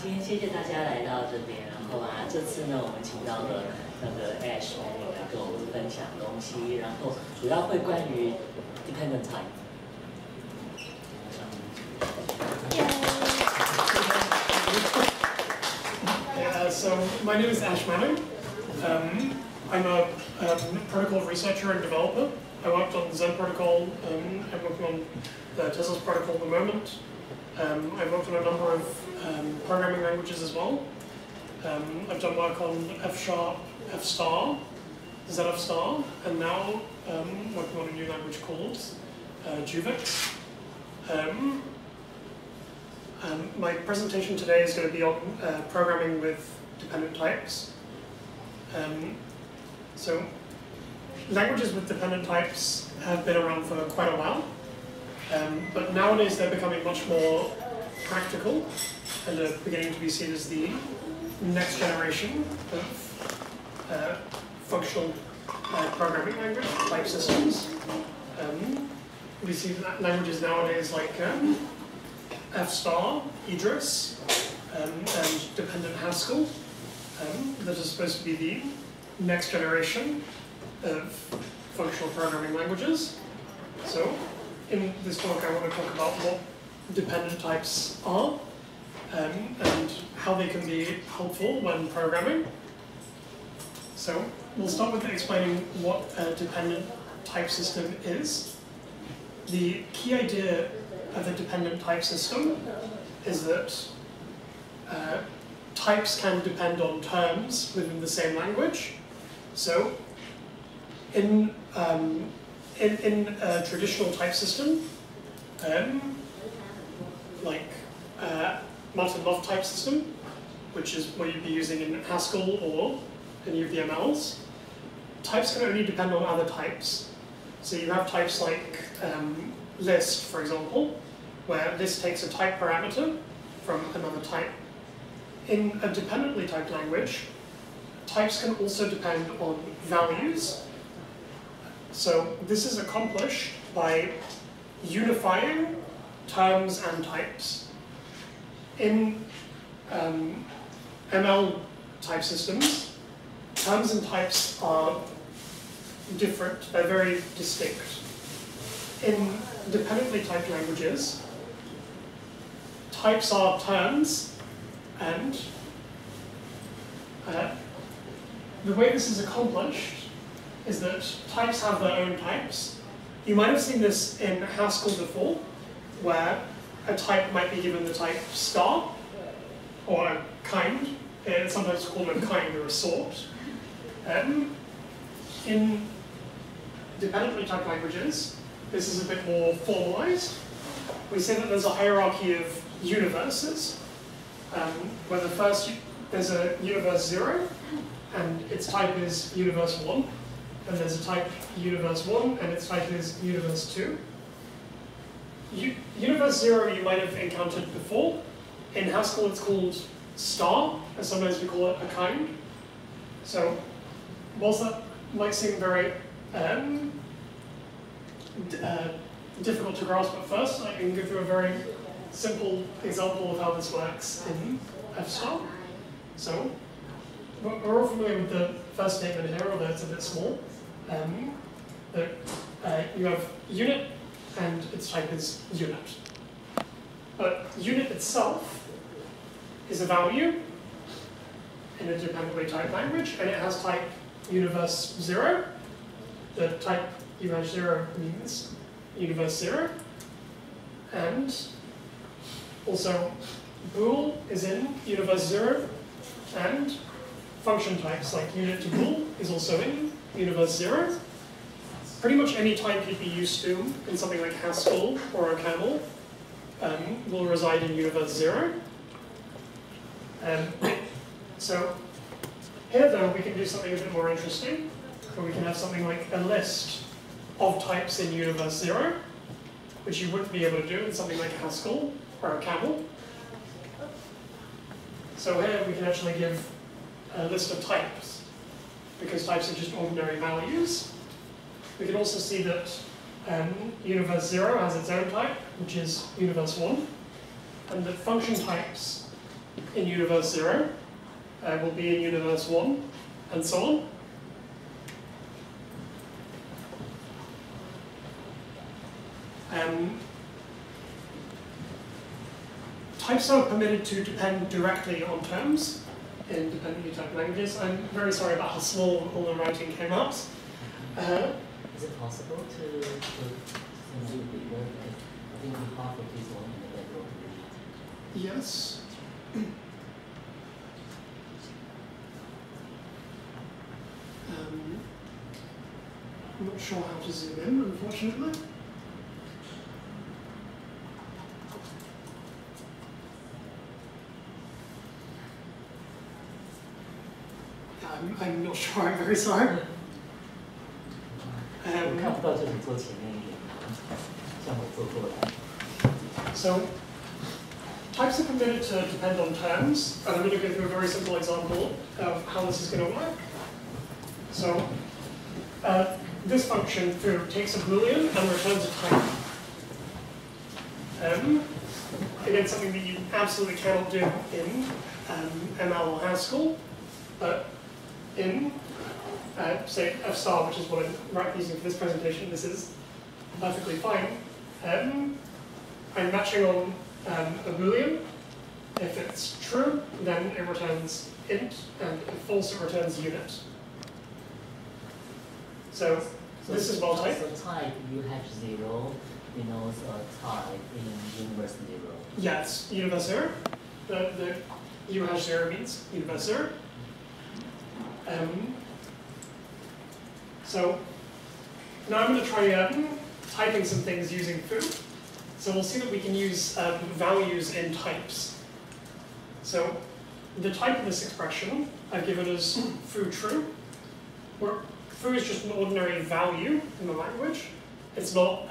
今天谢谢大家来到这边，然后这次呢，我们请到了那个 Ash 朋友来跟我们分享东西，然后主要会关于 Dependent Type。So my name is Ash Manning. I'm a protocol researcher and developer. I worked on the Zen protocol. I'm working on the Tesla's protocol at the moment. I've worked on a number of programming languages as well. I've done work on F#, F star, ZF star, and now working on a new language called Juvix. My presentation today is going to be on programming with dependent types. So languages with dependent types have been around for quite a while, but nowadays they're becoming much more practical and are beginning to be seen as the next generation of functional programming language type systems. We see languages nowadays like F star, Idris, and dependent Haskell that are supposed to be the next generation of functional programming languages. So in this talk I want to talk about what dependent types are and how they can be helpful when programming. So we'll start with explaining what a dependent type system is. The key idea of a dependent type system is that types can depend on terms within the same language. So in a traditional type system, like multi-love type system, which is what you'd be using in Haskell or any of the MLs, types can only depend on other types. So you have types like list, for example, where list takes a type parameter from another type. In a dependently typed language, types can also depend on values. So this is accomplished by unifying terms and types. In ML type systems, terms and types are different, they're very distinct. In dependently typed languages, types are terms, and the way this is accomplished is that types have their own types. You might have seen this in Haskell before, where a type might be given the type star, or a kind. It's sometimes called a kind or a sort. In dependently typed languages, this is a bit more formalized. We say that there's a hierarchy of universes, where there's a universe 0, and its type is universe 1, and there's a type universe 1, and its type is universe 2. Universe 0 you might have encountered before. In Haskell it's called star, and sometimes we call it a kind. So whilst that might seem very difficult to grasp at first, I can give you a very simple example of how this works in F star. So we're all familiar with the first statement here, although it's a bit small. That you have unit, and its type is unit. But unit itself is a value in a dependently typed language, and it has type universe 0. The type universe 0 means universe 0. And also bool is in universe 0, and function types like unit to bool is also in universe 0. Pretty much any type you'd be used to in something like Haskell or a camel will reside in universe 0. So here though we can do something a bit more interesting, where we can have something like a list of types in universe 0, which you wouldn't be able to do in something like Haskell or a camel. So here we can actually give a list of types, because types are just ordinary values. We can also see that universe 0 has its own type, which is universe 1, and that function types in universe 0 will be in universe 1, and so on. Types are permitted to depend directly on terms in dependently typed languages. I'm very sorry about how small all the writing came out. Is it possible to send you bigger? I think half of this one in the bedroom. Yes. I'm not sure how to zoom in, unfortunately. I'm not sure, I'm very sorry. So, types are permitted to depend on terms, and I'm going to go through a very simple example of how this is going to work. So, this function foo takes a boolean and returns a type. Again, something that you absolutely cannot do in ML or Haskell, but in, say, F star, which is what I'm using for this presentation, this is perfectly fine. I'm matching on a boolean. If it's true, then it returns int, and if false, it returns unit. So this is well typed. So type U-0 denotes a type in universe 0. Yes, universe 0. The U-0 means universe 0. So now I'm going to try typing some things using foo. So we'll see that we can use values in types. So the type of this expression I've given as foo true, where foo is just an ordinary value in the language. It's not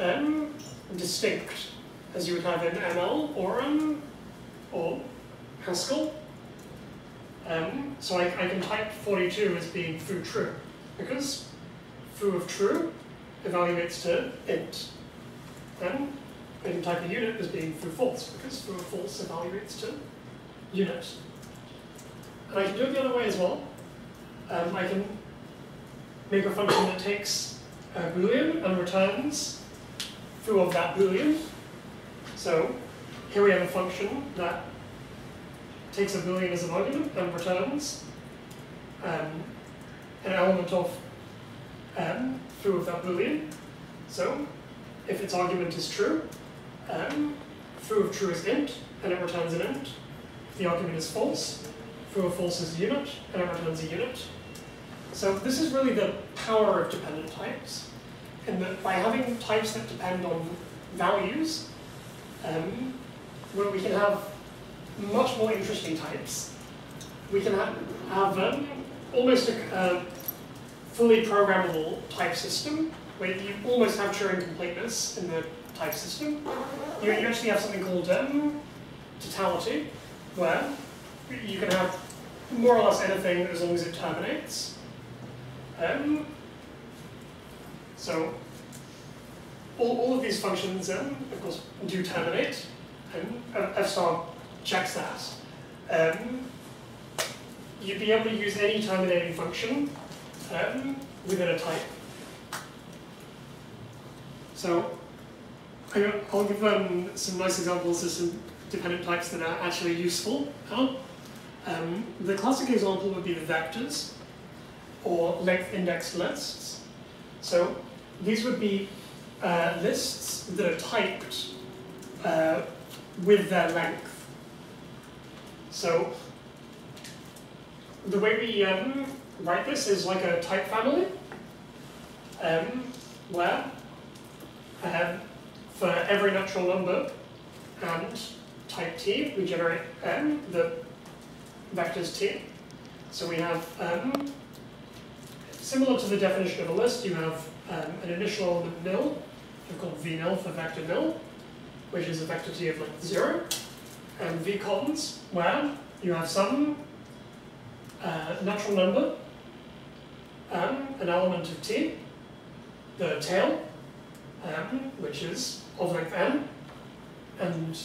distinct as you would have in ML or Haskell. So I can type 42 as being foo true, because foo of true evaluates to int. Then I can type a unit as being foo false, because foo of false evaluates to unit. And I can do it the other way as well. I can make a function that takes a boolean and returns foo of that boolean. So here we have a function that takes a boolean as an argument and returns an element of foo of that boolean. So if its argument is true, foo of true is int, and it returns an int. If the argument is false, foo of false is a unit, and it returns a unit. So this is really the power of dependent types, in that by having types that depend on values, where we can have much more interesting types. We can have almost a fully programmable type system, where you almost have Turing completeness in the type system. You actually have something called totality, where you can have more or less anything as long as it terminates. So all of these functions, of course, do terminate, and F star checks that. You'd be able to use any terminating function within a type. So I'll give some nice examples of some dependent types that are actually useful. The classic example would be the vectors, or length indexed lists. So these would be lists that are typed with their length. So the way we write this is like a type family, where for every natural number and type t, we generate the vectors t. So we have, similar to the definition of a list, you have an initial element nil, called v nil for vector nil, which is a vector t of length 0, and v cons, where you have some natural number, an element of t, the tail, which is of length n, and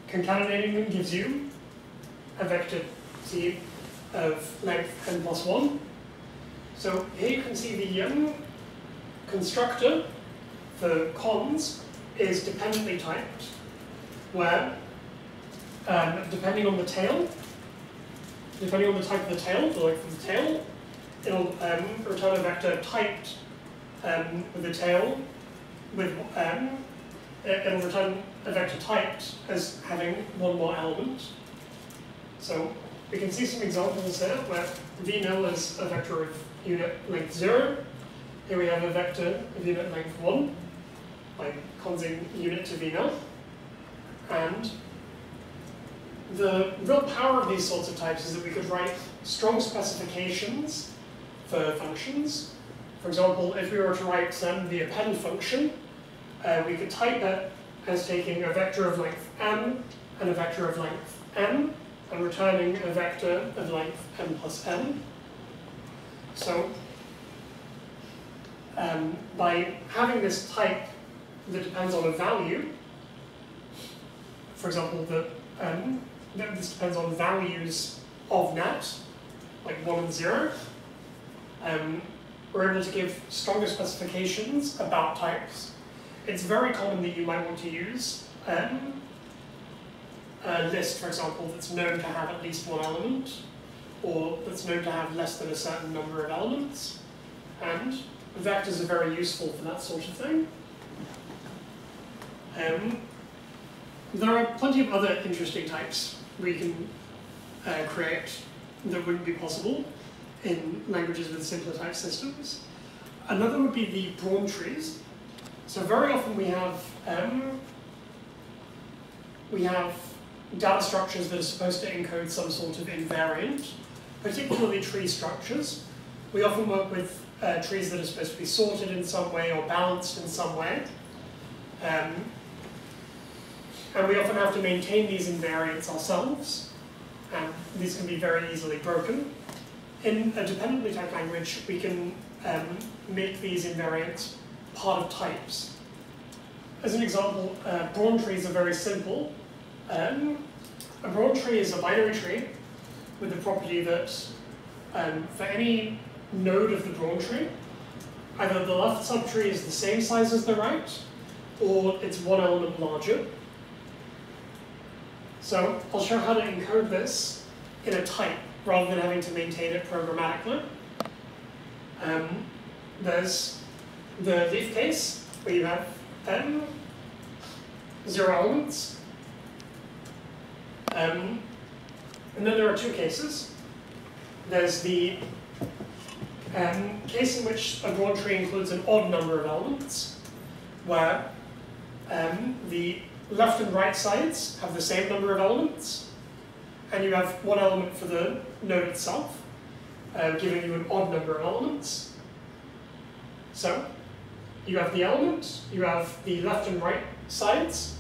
concatenating them gives you a vector t of length n plus 1. So here you can see the constructor for cons is dependently typed, where depending on the tail, depending on the type of the tail, the length of the tail, it'll return a vector typed with the tail, with it'll return a vector typed as having one more element. So we can see some examples there where v0 is a vector of unit length 0. Here we have a vector of unit length 1 by consing unit to v0. And the real power of these sorts of types is that we could write strong specifications for functions. For example, if we were to write the append function, we could type it as taking a vector of length m and a vector of length n, and returning a vector of length m plus n. So by having this type that depends on a value, for example, this depends on values of net, like 1 and 0, we're able to give stronger specifications about types. It's very common that you might want to use a list, for example, that's known to have at least one element, or that's known to have less than a certain number of elements. And vectors are very useful for that sort of thing. There are plenty of other interesting types we can create that wouldn't be possible in languages with simpler type systems. Another would be the Braun trees. So very often we have data structures that are supposed to encode some sort of invariant, particularly tree structures. We often work with trees that are supposed to be sorted in some way or balanced in some way. And we often have to maintain these invariants ourselves, and these can be very easily broken. In a dependently typed language, we can make these invariants part of types. As an example, Braun trees are very simple. A Braun tree is a binary tree with the property that for any node of the Braun tree, either the left subtree is the same size as the right, or it's one element larger. So I'll show how to encode this in a type rather than having to maintain it programmatically. There's the leaf case, where you have 0 elements. And then there are two cases. There's the case in which a Braun tree includes an odd number of elements, where the left and right sides have the same number of elements, and you have one element for the node itself, giving you an odd number of elements. So you have the element, you have the left and right sides,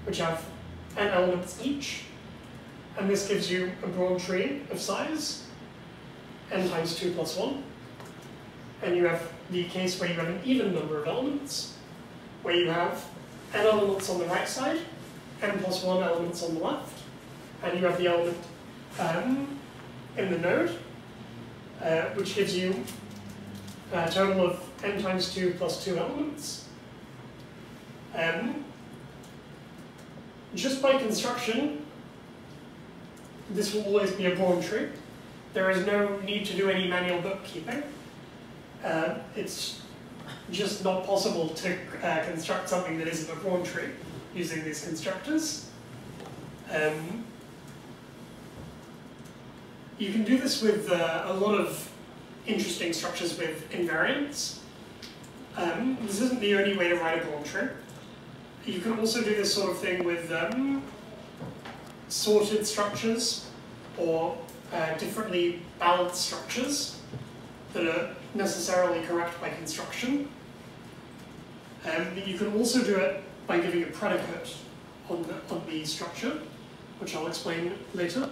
which have n elements each, and this gives you a Braun tree of size n times 2 plus 1. And you have the case where you have an even number of elements, where you have n elements on the right side, n plus 1 elements on the left, and you have the element in the node, which gives you a total of n times 2 plus 2 elements. Just by construction, this will always be a Braun tree. There is no need to do any manual bookkeeping. It's just not possible to construct something that isn't a Braun tree using these constructors. You can do this with a lot of interesting structures with invariants. This isn't the only way to write a Braun tree. You can also do this sort of thing with sorted structures or differently balanced structures that are necessarily correct by construction. You can also do it by giving a predicate on the structure, which I'll explain later.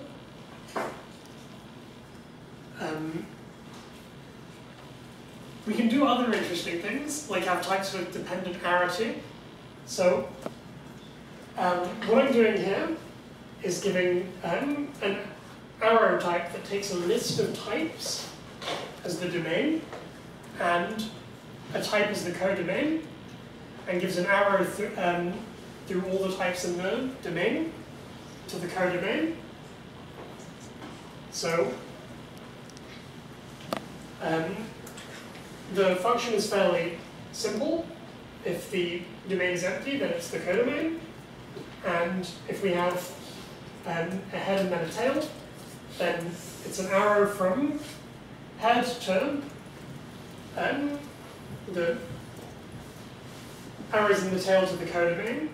We can do other interesting things, like have types with dependent arity. So what I'm doing here is giving arrow type that takes a list of types as the domain, and a type as the codomain, and gives an arrow through all the types in the domain to the codomain. So the function is fairly simple. If the domain is empty, then it's the codomain. And if we have a head and then a tail, then it's an arrow from head to the arrows in the tail to the codomain.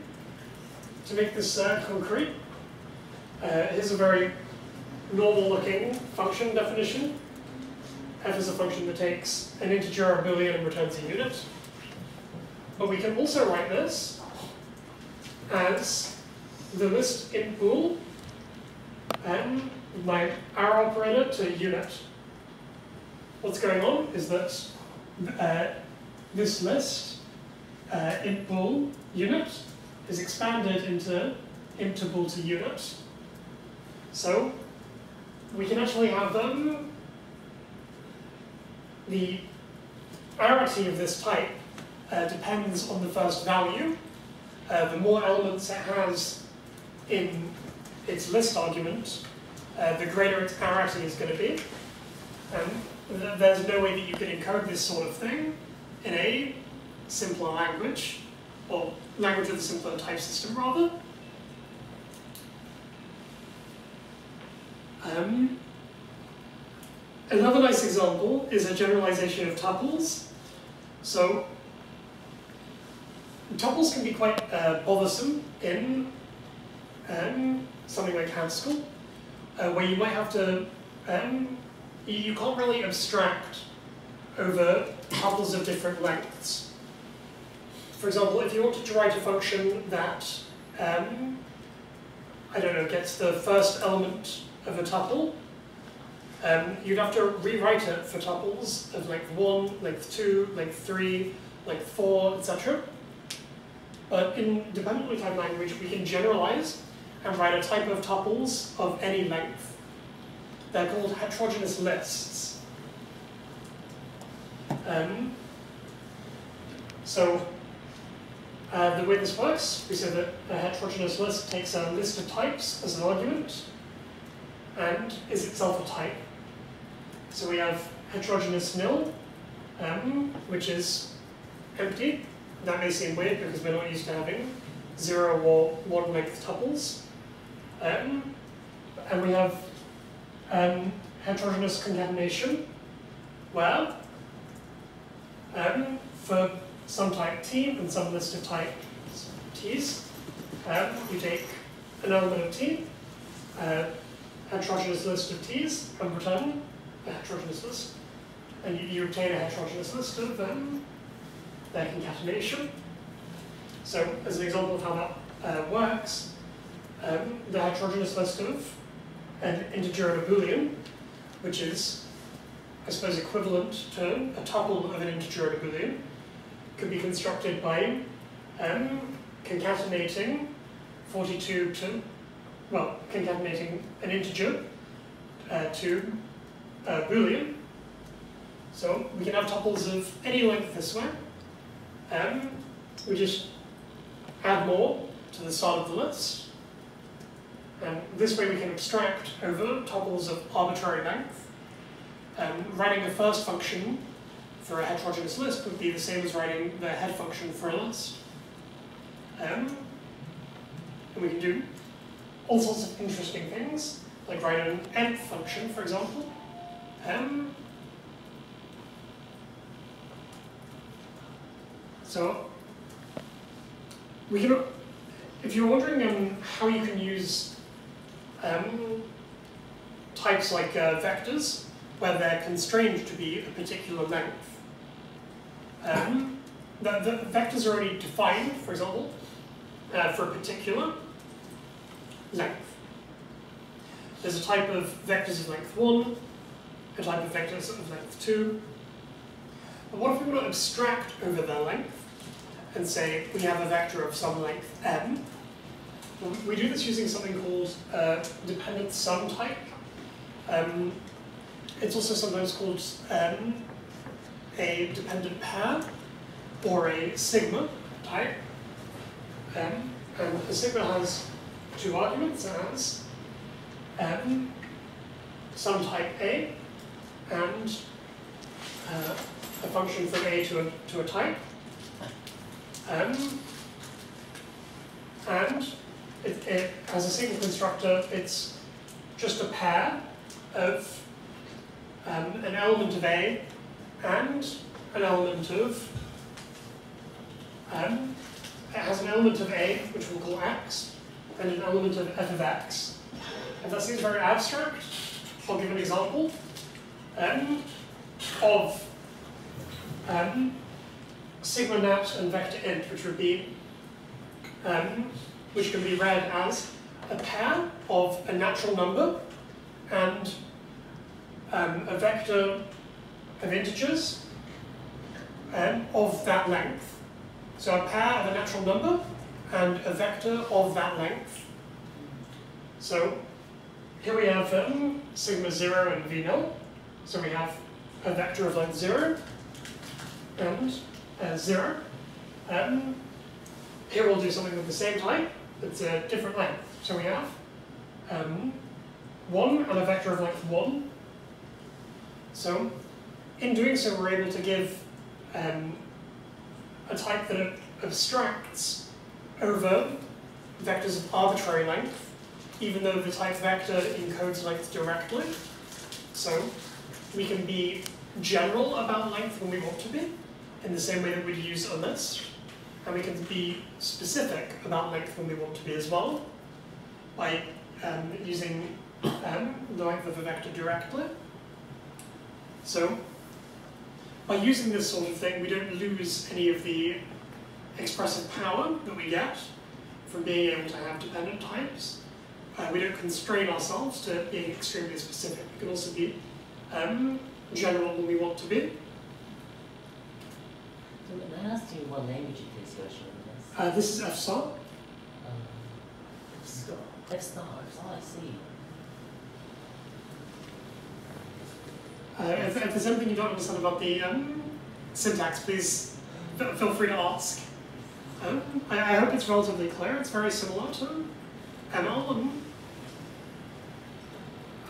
To make this concrete, here's a very normal-looking function definition. F is a function that takes an integer or a boolean and returns a unit. But we can also write this as the list int bool and my arrow operator to unit. What's going on is that this list, int bool unit, is expanded into int to bool to unit. So we can actually have the arity of this type depends on the first value. The more elements it has in its list argument, the greater its arity is going to be. And there's no way that you can encode this sort of thing in a simpler language, or language with a simpler type system, rather. Another nice example is a generalization of tuples. So tuples can be quite bothersome in something like Haskell, where you might have to, you can't really abstract over tuples of different lengths. For example, if you wanted to write a function that, I don't know, gets the first element of a tuple, you'd have to rewrite it for tuples of length 1, length 2, length 3, length 4, etc. But in dependently typed language, we can generalize and write a type of tuples of any length. They're called heterogeneous lists. So the way this works, we say that a heterogeneous list takes a list of types as an argument and is itself a type. So we have heterogeneous nil, which is empty. That may seem weird because we're not used to having 0 or 1 length tuples. And we have heterogeneous concatenation, where for some type t and some list of type t's, you take an element of t, heterogeneous list of t's, and return a heterogeneous list. And you obtain a heterogeneous list of their concatenation. So as an example of how that works, the heterogeneous list of an integer and a boolean, which is, I suppose, equivalent to a tuple of an integer and a boolean, could be constructed by concatenating 42 to, well, concatenating an integer to a boolean. So we can have tuples of any length this way. We just add more to the start of the list. And this way we can abstract over tuples of arbitrary length. Writing the first function for a heterogeneous list would be the same as writing the head function for a list. And we can do all sorts of interesting things, like write an nth function, for example. So we can, if you're wondering how you can use types like vectors, where they're constrained to be a particular length, the vectors are already defined, for example, for a particular length. There's a type of vectors of length 1, a type of vectors of length 2. But what if we want to abstract over their length and say we have a vector of some length m? Well, we do this using something called dependent sum type. It's also sometimes called a dependent pair or a sigma type. And a sigma has two arguments. It has some type A and a function from A to a type. And it as a sigma constructor, it's just a pair of an element of A and an element of, it has an element of A, which we'll call X, and an element of f of X. If that seems very abstract, I'll give an example of sigma nat and vector int, which would be, which can be read as a pair of a natural number and a vector of integers of that length. So a pair of a natural number and a vector of that length. So here we have sigma 0 and v nil. So we have a vector of length 0 and 0. Here we'll do something of the same type, it's a different length. So we have 1 and a vector of length 1. So in doing so, we're able to give a type that abstracts over vectors of arbitrary length, even though the type vector encodes length directly. So we can be general about length when we want to be, in the same way that we'd use a list. And we can be specific about length when we want to be as well, by using the length of a vector directly. So by using this sort of thing, we don't lose any of the expressive power that we get from being able to have dependent types. We don't constrain ourselves to being extremely specific. We can also be general when we want to be. So may I ask you what language it is you're showing us? This is F star. F star, oh I see. If there's anything you don't understand about the syntax, please feel free to ask. I hope it's relatively clear. It's very similar to ML.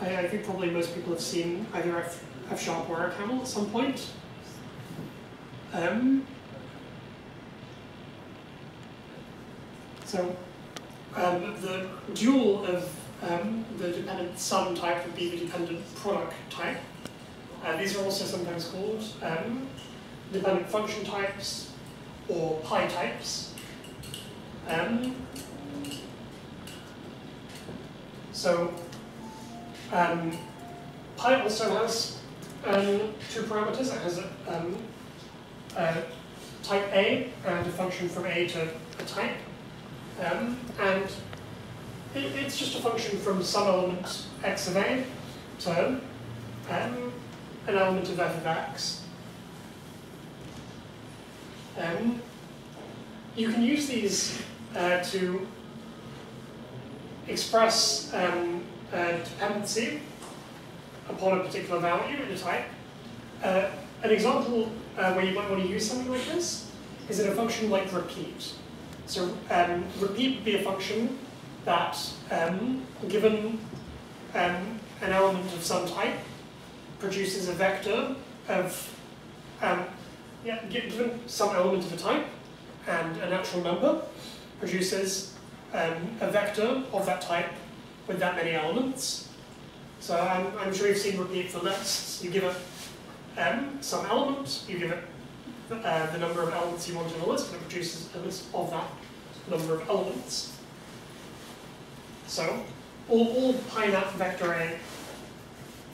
I think probably most people have seen either F sharp or camel at some point. So the dual of the dependent sum type would be the dependent product type. These are also sometimes called dependent function types or pi types. So pi also has two parameters. It has a type A and a function from A to a type. And it's just a function from some element x of A to an element of f of x. You can use these to express dependency upon a particular value in a type. An example where you might want to use something like this is in a function like repeat. So repeat would be a function that, given an element of some type, produces a vector of, given some element of a type and a natural number, produces a vector of that type with that many elements. So I'm sure you've seen repeat for lists. You give it some element, you give it the number of elements you want in a list, and it produces a list of that number of elements. So all pi nat vector A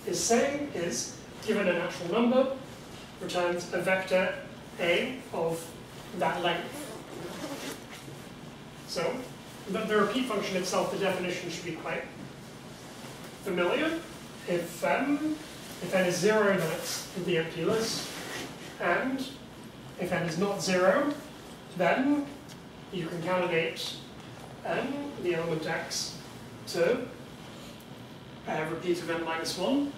is saying is, given a natural number, returns a vector A of that length. So the repeat function itself, the definition should be quite familiar. If n is 0, then it's the empty list. And if n is not 0, then you concatenate the element x to repeat of n-1.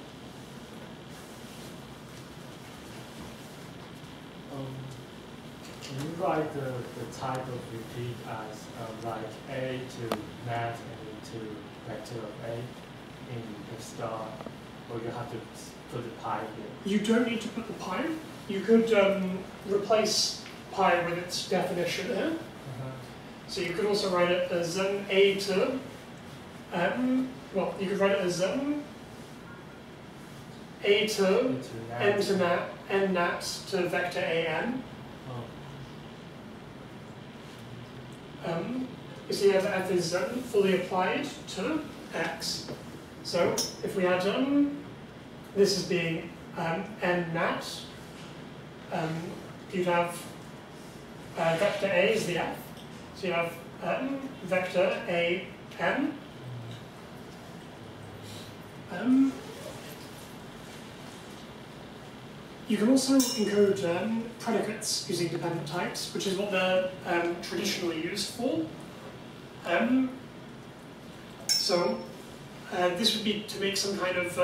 Can you write the type of repeat as like A to net and to vector of A in the star, or you have to put the pi here? You don't need to put the pi. You could replace pi with its definition here. So you could also write it as A to, well, you could write it as A to n to n nat to vector an. You see as f is fully applied to x. So if we had this as being n nat, you'd have vector a is the f. So you have vector a n. You can also encode predicates using dependent types, which is what they're traditionally used for. So this would be to make some kind of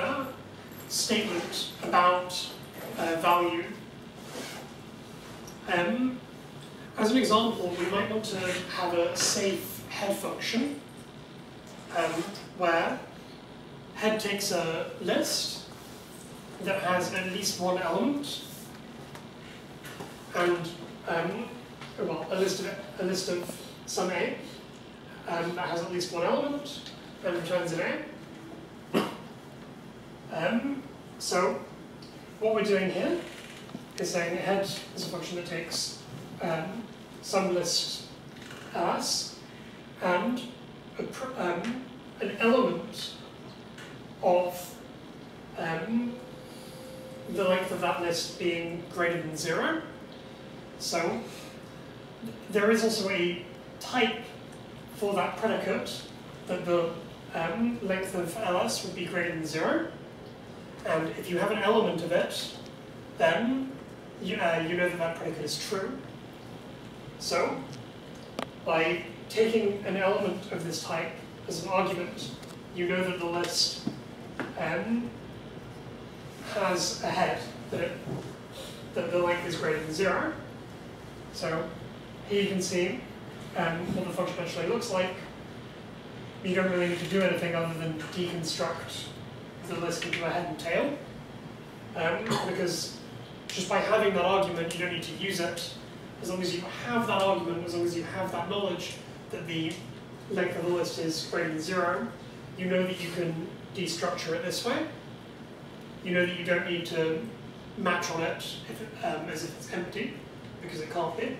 statement about value. As an example, we might want to have a safe head function where head takes a list that has at least one element, and well, a list of some a that has at least one element and returns an a. So what we're doing here is saying head is a function that takes some list ls and an element of the length of that list being greater than 0. So there is also a type for that predicate that the length of ls would be greater than 0. And if you have an element of it, then you know that predicate is true. So by taking an element of this type as an argument, you know that the list has a head that the length is greater than 0. So here you can see what the function actually looks like. You don't really need to do anything other than deconstruct the list into a head and tail, because just by having that argument, you don't need to use it. As long as you have that argument, as long as you have that knowledge that the length of the list is greater than 0, you know that you can destructure it this way. You know that you don't need to match on it as if it's empty, because it can't be.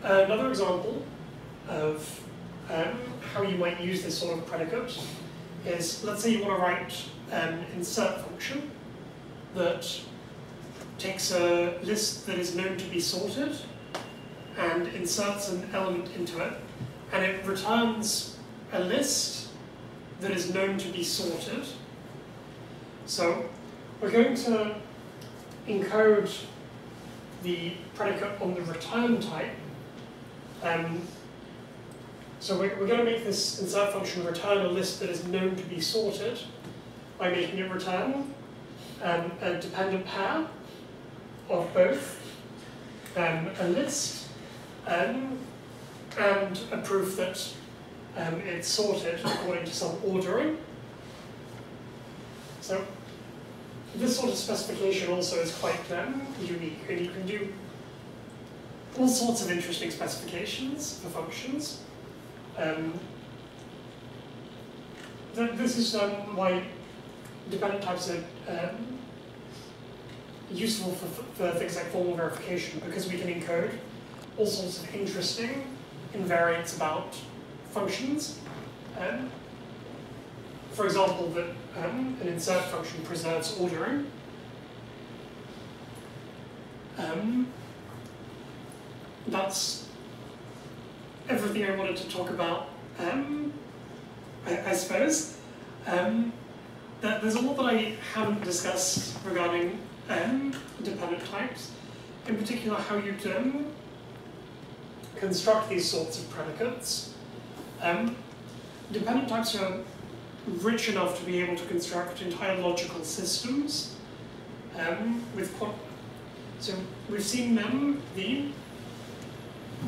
Another example of how you might use this sort of predicate is, let's say you want to write an insert function that takes a list that is known to be sorted and inserts an element into it, and it returns a list that is known to be sorted. So we're going to encode the predicate on the return type. So we're going to make this insert function return a list that is known to be sorted by making it return a dependent pair of both a list and a proof that it's sorted according to some ordering. So this sort of specification also is quite unique, and you can do all sorts of interesting specifications for functions. This is why dependent types are useful for things like formal verification, because we can encode all sorts of interesting invariants about functions. For example, that an insert function preserves ordering. That's everything I wanted to talk about, I suppose. There's a lot that I haven't discussed regarding dependent types, in particular how you construct these sorts of predicates. Dependent types are rich enough to be able to construct entire logical systems so we've seen them, the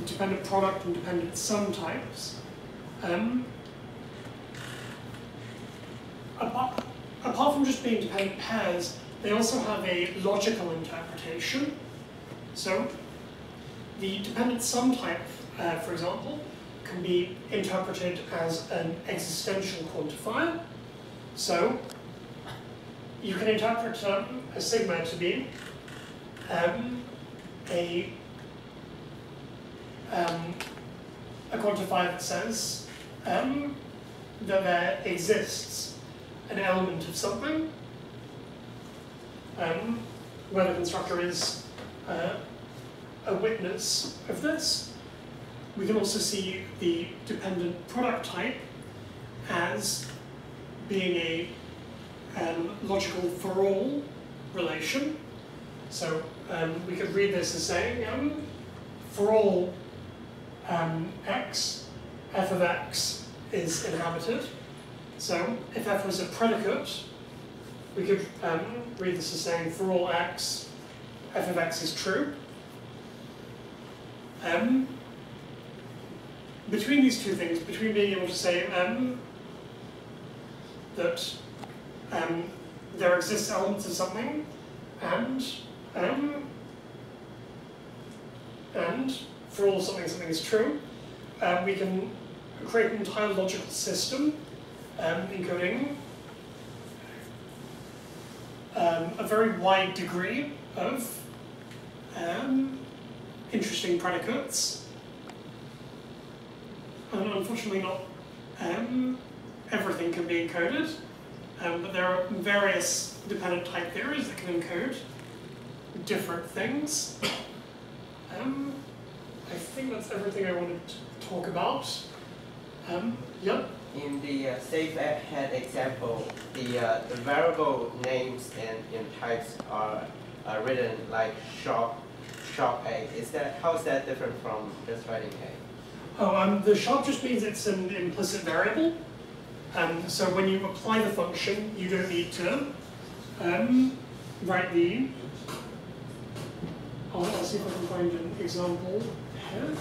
dependent product and dependent sum types. Apart from just being dependent pairs, they also have a logical interpretation. So the dependent sum type, for example, can be interpreted as an existential quantifier. So you can interpret a sigma to be a quantifier that says that there exists an element of something, where the constructor is a witness of this. We can also see the dependent product type as being a logical for all relation. So we could read this as saying for all x, f of x is inhabited. So if f was a predicate, we could read this as saying for all x, f of x is true. Between these two things, between being able to say that there exists elements of something and for all something is true, we can create an entire logical system encoding a very wide degree of interesting predicates. And unfortunately not everything can be encoded, but there are various dependent type theories that can encode different things. I think that's everything I wanted to talk about. Yeah? In the safe head example, the variable names in types are written like shop A. How is that different from just writing A? Oh, the shop just means it's an implicit variable. So when you apply the function, you don't need to write the. I'll see if I can find an example here.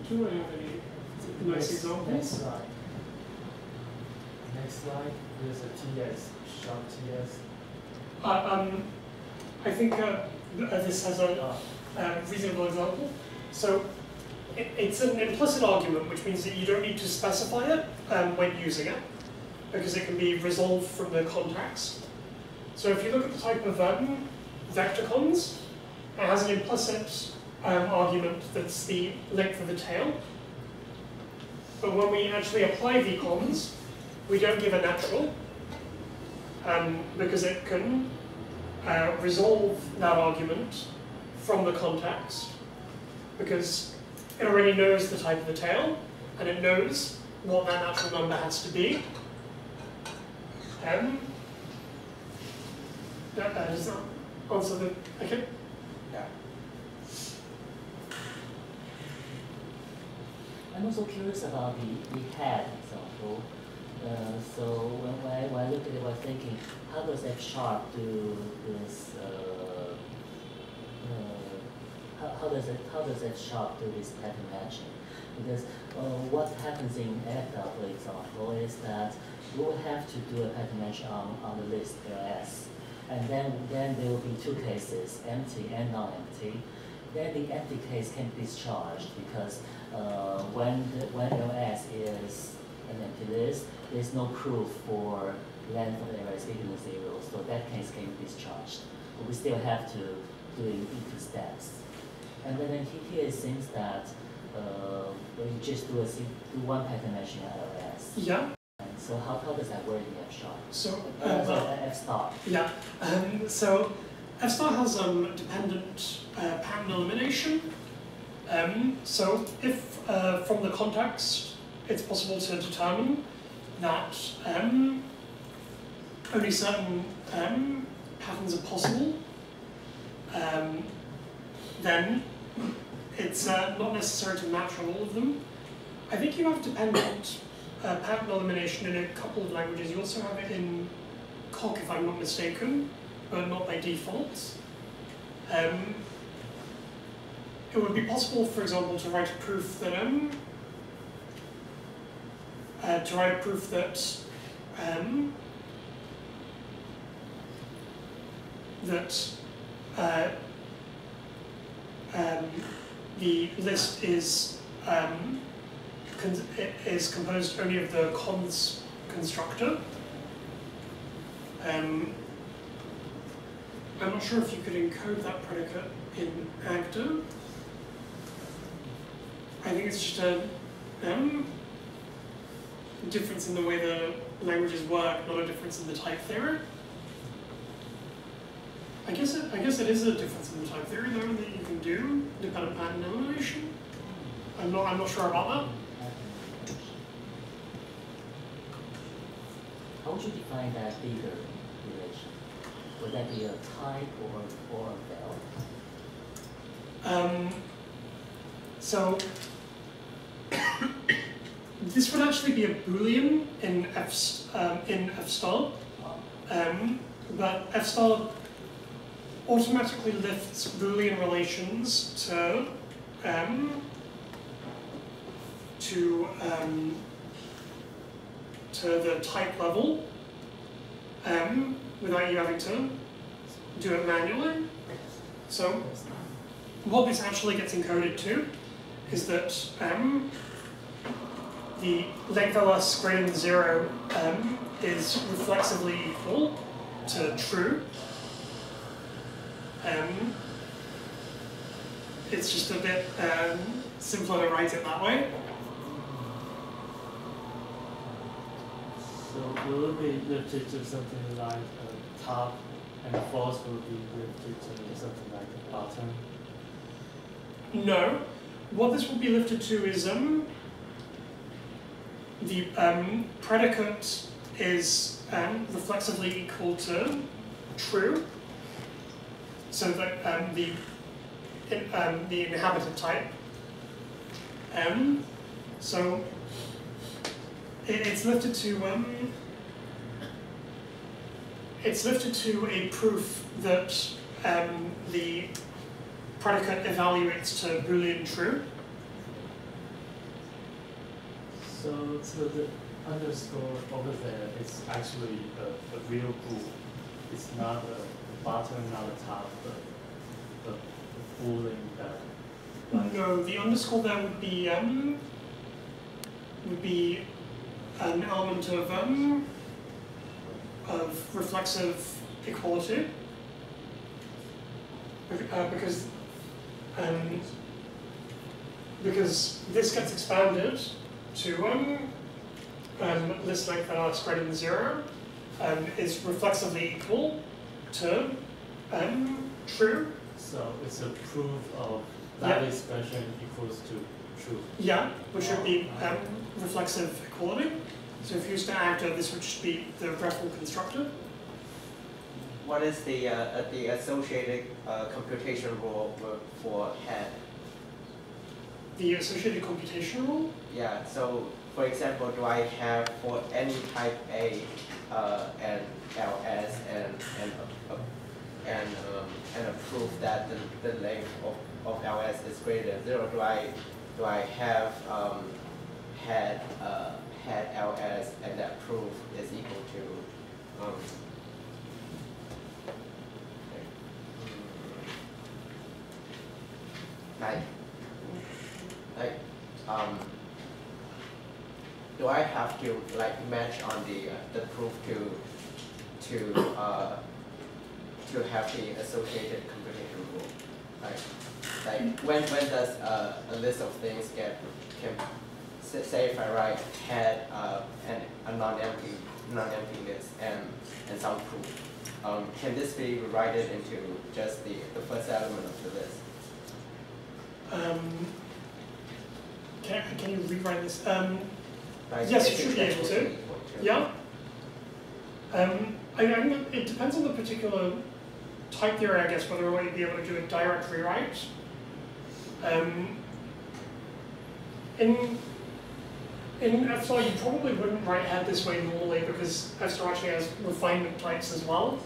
Do I have any nice examples? Next slide. Next slide. There's a TS, short TS. I think this has a reasonable example. So it's an implicit argument, which means that you don't need to specify it when using it, because it can be resolved from the context. So if you look at the type of vectorcons, it has an implicit argument that's the length of the tail. But when we actually apply vcons, we don't give a natural, because it can resolve that argument from the context, because it already knows the type of the tail, and it knows what that natural number has to be. Does that answer the, okay? Yeah. I'm also curious about the head example. So when I looked at it, I was thinking, how does F# do this? How does F# do this pattern matching? Because what happens in F, for example, is that we will have to do a pattern match on the list LS, and then there will be two cases, empty and non-empty. Then the empty case can be discharged because when LS is an empty list, there's no proof for length of LS equal to 0, so that case can be discharged. But we still have to do it in two steps. And then here it seems that you just do one pattern matching on LS. Yeah. And so how does that work in F#? So F***. Yeah. So F* has dependent pattern elimination. So if from the context it's possible to determine that only certain patterns are possible, then it's not necessary to match on all of them. I think you have dependent pattern elimination in a couple of languages. You also have it in Coq, if I'm not mistaken, but not by default. It would be possible, for example, to write a proof that the list is composed only of the cons constructor. I'm not sure if you could encode that predicate in Agda. I think it's just a difference in the way the languages work, not a difference in the type theory. I guess it is a difference in the type theory though that you can do dependent pattern elimination. I'm not sure about that. How would you define that bigger relation? Would that be a type or a value? So this would actually be a Boolean in F star, but F star automatically lifts Boolean relations to the type level without you having to do it manually. So what this actually gets encoded to is that the length ls greater than 0 is reflexively equal to true. It's just a bit simpler to write it that way. So will it be lifted to something like top, and false will be lifted to something like the bottom? No. What this will be lifted to is the predicate is reflexively equal to true, so that the inhabited type. So it's lifted to a proof that the predicate evaluates to Boolean true. So the underscore over there is actually a real bool. It's not a bottom, not a top, but a boolean that. No, the underscore there would be an element of reflexive equality, because this gets expanded to list length that is greater than 0 is reflexively equal to true. So it's a proof of that expression equals to true. Yeah, which would be reflexive equality. So if you used to Agda, this would just be the reference constructor. What is the associated computation rule for head? The associated computation rule? Yeah, so for example, do I have for any type A and ls and a proof that the length of ls is greater than 0? Do I have head ls and that proof is equal to do I have to match on the proof to have the associated computation rule? When does a list of things say if I write head and a non-empty list and some proof, can this be rewritten into just the first element of the list? Can you rewrite this? Yes, you should be able to. Yeah. I mean, it depends on the particular type theory, I guess, whether or not you'd be able to do a direct rewrite. In F star, you probably wouldn't write head this way normally because F star actually has refinement types as well.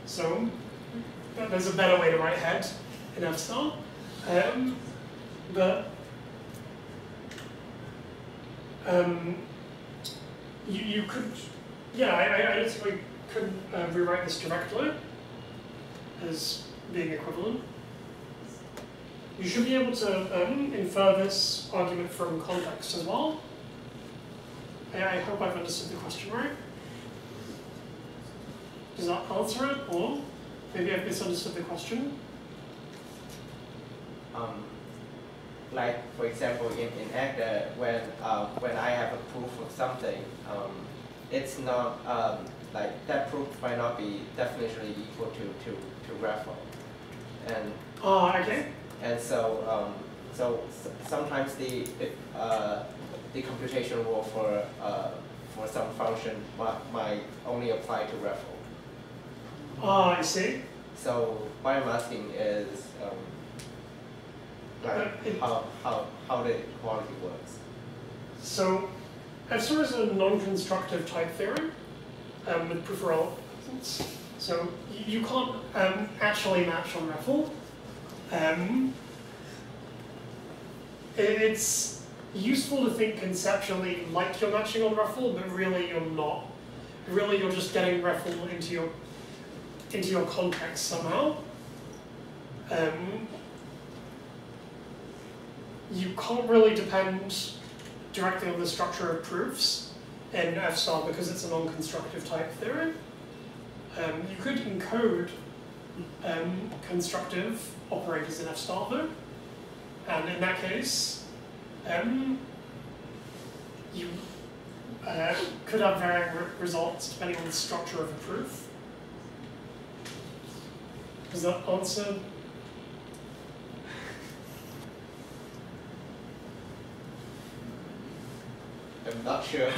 So there's a better way to write head in F star. But you could, yeah, I don't think we could rewrite this directly as being equivalent. You should be able to infer this argument from context as well. I hope I've understood the question right. Does that answer it, or maybe I've misunderstood the question? Like, for example, in ACTA, when I have a proof of something, it's not, like, that proof might not be definitionally equal to referral. And Okay. And so, sometimes the computation rule for some function might only apply to referral. I see. So what I'm asking is, like how the equality works. So, F star is a non-constructive type theorem with proof of relevance. So you can't actually match on referral. It's useful to think conceptually like you're matching on referral, but really you're not. Really, you're just getting referral into your context somehow. You can't really depend directly on the structure of proofs in F star because it's a non-constructive type theorem. You could encode constructive operators in F star though, and in that case, you could have varying results depending on the structure of a proof. Does that answer? I'm not sure.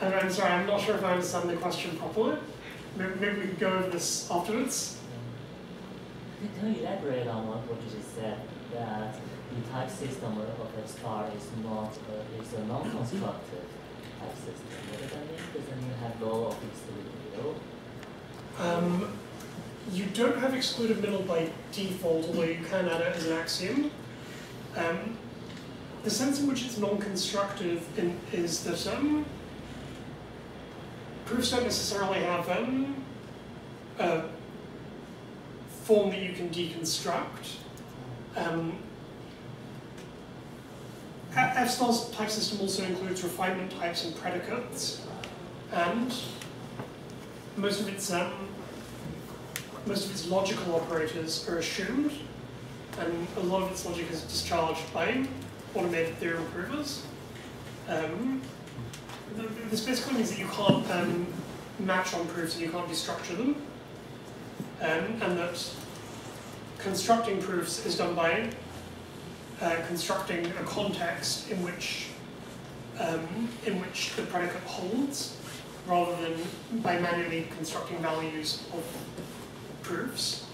I'm sorry, I'm not sure if I understand the question properly. Maybe we can go over this afterwards. Can you elaborate on what you just said, that the type system of F star is a non-constructive type system? What does that mean? Does that mean you have low of excluded middle? You don't have excluded middle by default, although you can add it as an axiom. The sense in which it's non-constructive is that proofs don't necessarily have a form that you can deconstruct. F star's type system also includes refinement types and predicates, and most of its logical operators are assumed, and a lot of its logic is discharged by automated theorem provers. This basically means that you can't match on proofs and you can't destructure them, and that constructing proofs is done by constructing a context in which the predicate holds, rather than by manually constructing values of proofs.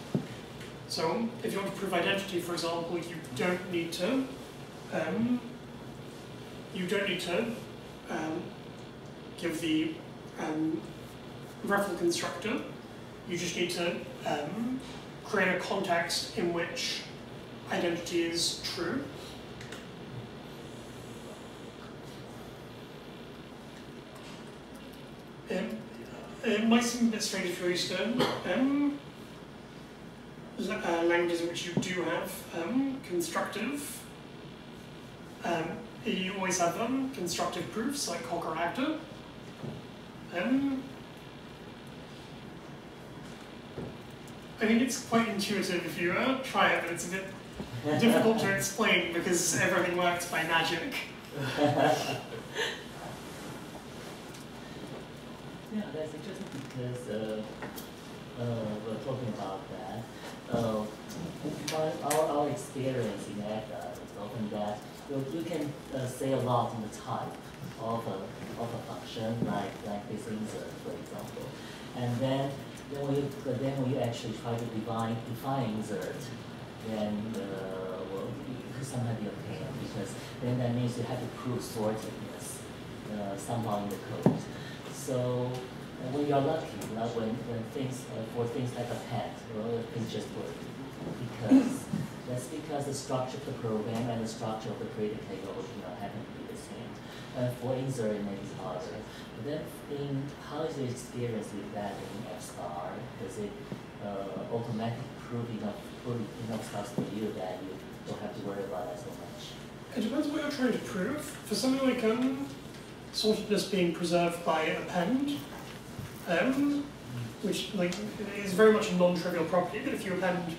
So, if you want to prove identity, for example, you don't need to give the referral constructor. You just need to create a context in which identity is true. It might seem a bit strange if you're used to languages in which you do have constructive. You always have constructive proofs like Coq or Actor. I mean, it's quite intuitive if you try it, but it's a bit difficult to explain because everything works by magic. Yeah, that's interesting because we're talking about that. Our experience in ACTA is often that you can say a lot on the type of a function, like this insert, for example. And then when you actually try to define insert, then well, it could sometimes be a pain because then that means you have to prove sortedness somehow in the code. So when you're lucky, like when things for things like append, well, things just work because the structure of the program and the structure of the created table happen to be the same. For insert, it may be harder. But then, how is your experience with that in F-star? Does it automatically prove enough stuff for you that you don't have to worry about that so much? It depends what you're trying to prove. For something like sortedness being preserved by append, which like is very much a non-trivial property. That if you append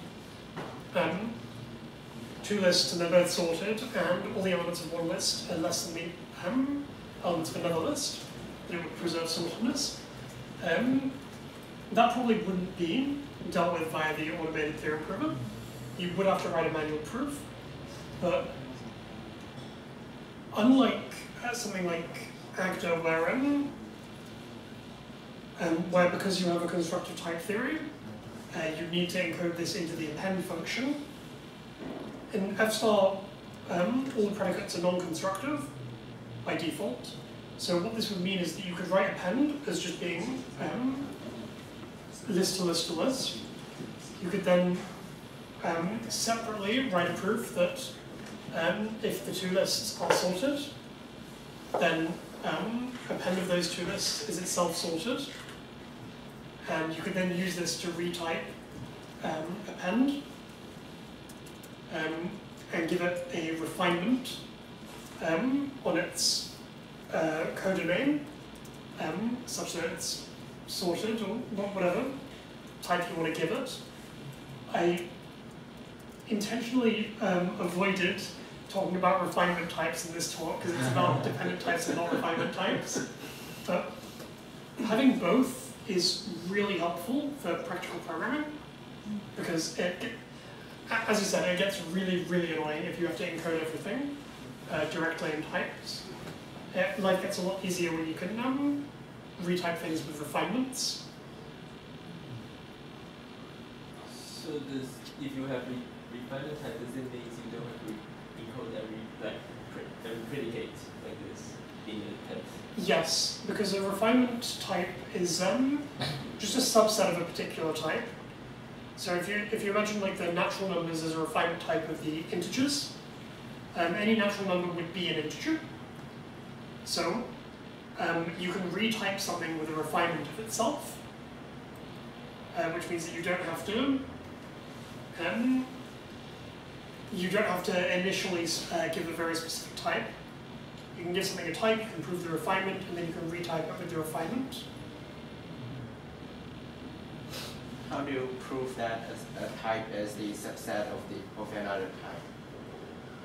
two lists and they're both sorted, and all the elements of one list are less than the elements of another list, then it would preserve sortedness. That probably wouldn't be dealt with via the automated theorem prover. You would have to write a manual proof, but unlike something like Agda, where because you have a constructive type theory, you need to encode this into the append function. In F-star, all the predicates are non-constructive by default. So what this would mean is that you could write append as just being list to list to list. You could then separately write a proof that if the two lists are sorted, then append of those two lists is itself sorted. And you could then use this to retype append and give it a refinement on its codomain such that it's sorted or whatever type you want to give it. I intentionally avoided talking about refinement types in this talk because it's about dependent types and not refinement types. But having both is really helpful for practical programming because as you said, it gets really, really annoying if you have to encode everything directly in types. Life gets a lot easier when you can retype things with refinements. So if you have refinement type, does it mean you don't have to encode every predicate like this in the text? Yes, because a refinement type is just a subset of a particular type. So if you imagine like the natural numbers as a refinement type of the integers, any natural number would be an integer. So you can retype something with a refinement of itself, which means that you don't have to initially give a very specific type. You can give something a type, you can prove the refinement, and then you can retype it with the refinement. How do you prove that a type is the subset of another type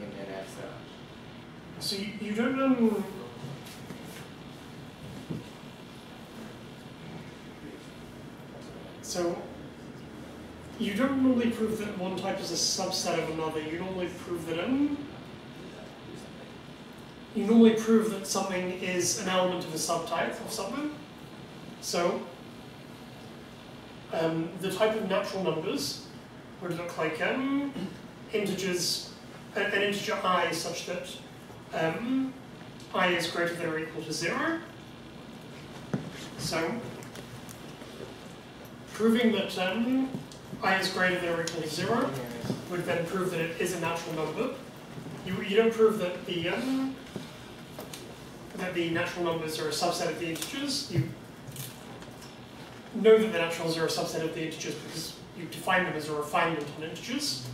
in an F-star? So you don't So you don't normally prove that one type is a subset of another. You normally prove that something is an element of a subtype of something. So the type of natural numbers would look like integers, an integer I such that I is greater than or equal to 0. So proving that I is greater than or equal to 0 would then prove that it is a natural number. You don't prove that the natural numbers are a subset of the integers. You know that the naturals are a subset of the integers because you define them as a refinement on integers.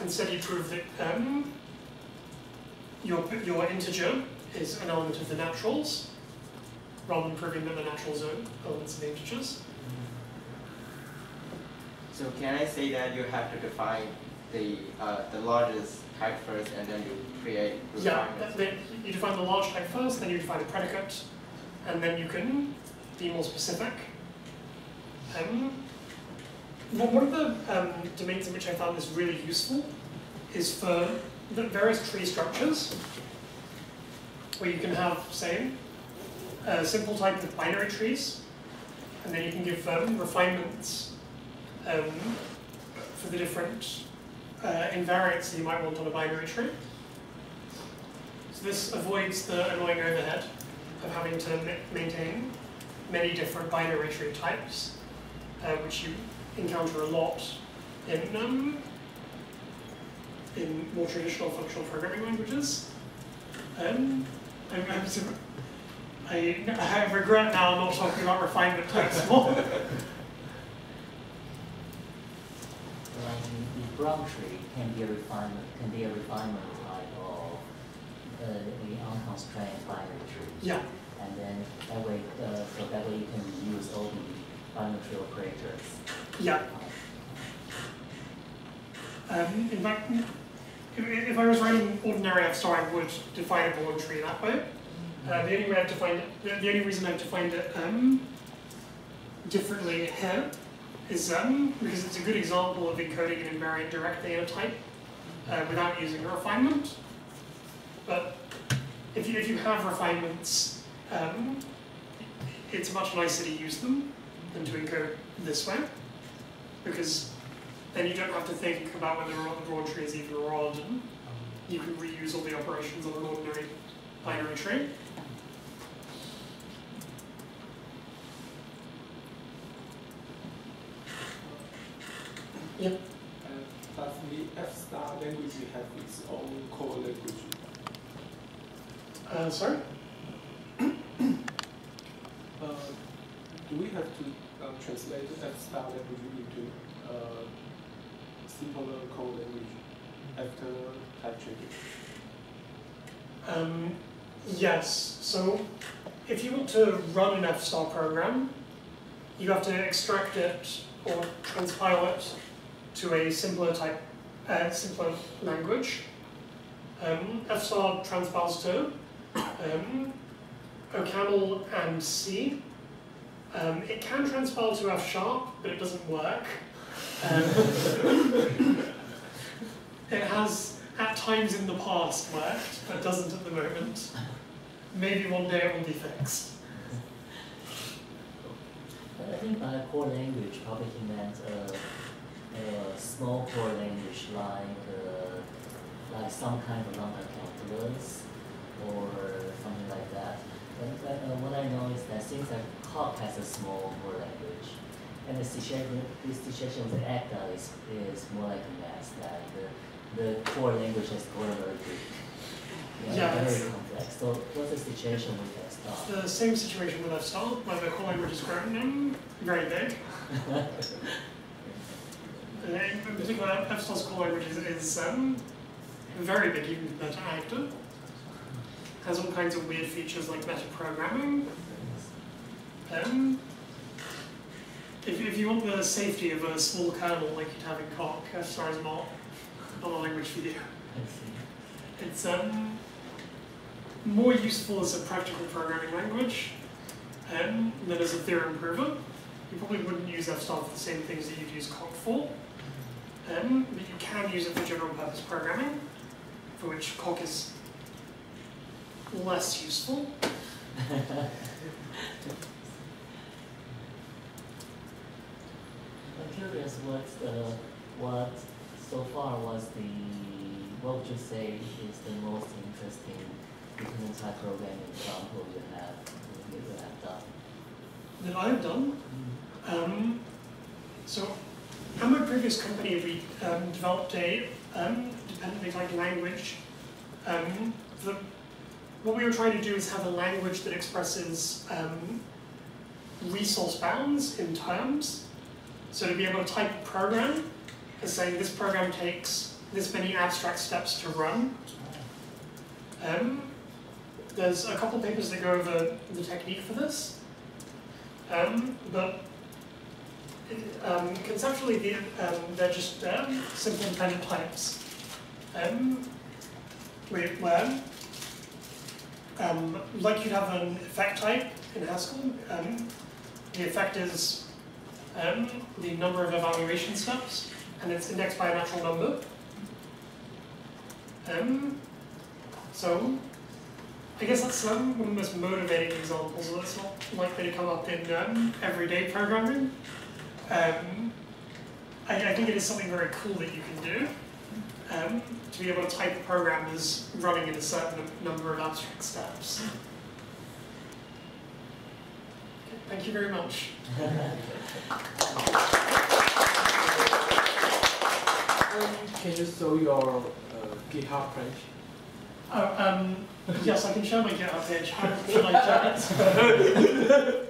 Instead, you prove that your integer is an element of the naturals, rather than proving that the naturals are elements of the integers. So can I say that you have to define the largest type first, and then you create refinements? Yeah, you define the large type first, then you define a predicate, and then you can be more specific. One of the domains in which I found this really useful is for the various tree structures, where you can have, say, a simple type of binary trees, and then you can give refinements for the different invariants that you might want on a binary tree. So this avoids the annoying overhead of having to maintain many different binary tree types, which you encounter a lot in more traditional functional programming languages. I regret now not talking about refinement types more. The brown tree can be a refinement type of the unconstrained binary tree. Yeah. And then that way, so that way you can use all the binary tree operators. Yeah. In fact, if I was writing ordinary F star, I would define a broad tree that way. The only way I've defined it, the only reason I've defined it differently here is because it's a good example of encoding an invariant directly in a type without using a refinement. But if you have refinements, it's much nicer to use them than to encode this way, because then you don't have to think about whether or not the broad tree is even or odd, and you can reuse all the operations on an ordinary binary tree. Yep. Does the F star language have its own core language? Sorry? Do we have to translate F star language into simpler core language after type checking? Yes. So if you want to run an F star program, you have to extract it or transpile it to a simpler type, simpler language. F star transpiles to OCaml and C. It can transpile to F sharp, but it doesn't work. It has at times in the past worked, but doesn't at the moment. Maybe one day it will be fixed. I think by core language probably he meant a small core language like some kind of lambda calculus or something like that. But what I know is that things like Coq has a small core language, and the situation with ACTA is more like a mess. That the core language has grown very big. Very complex. So what's the situation with F star? It's the same situation with F star, where the core language is grown very big. In particular, F star's core language is very big, even compared to ACTA. Has all kinds of weird features like metaprogramming. If you want the safety of a small kernel like you'd have in Coq, F star is not a language for you. It's more useful as a practical programming language than as a theorem prover. You probably wouldn't use F star for the same things that you'd use Coq for, but you can use it for general purpose programming, for which Coq is less useful. I'm curious what so far was what would you say is the most interesting dependent type programming example you have done? That I've done? So at my previous company, we developed a dependently typed language. What we were trying to do is have a language that expresses resource bounds in terms. So to be able to type a program as saying this program takes this many abstract steps to run. There's a couple papers that go over the technique for this, but conceptually they're just simple dependent types where like you'd have an effect type in Haskell, the effect is the number of evaluation steps, and it's indexed by a natural number. So I guess that's one of the most motivating examples, although it's not likely to come up in everyday programming. I think it is something very cool that you can do, to be able to type a program as running in a certain number of abstract steps. Okay, thank you very much. Can you show your GitHub page? Oh, yes, I can show my GitHub page. How should I show it?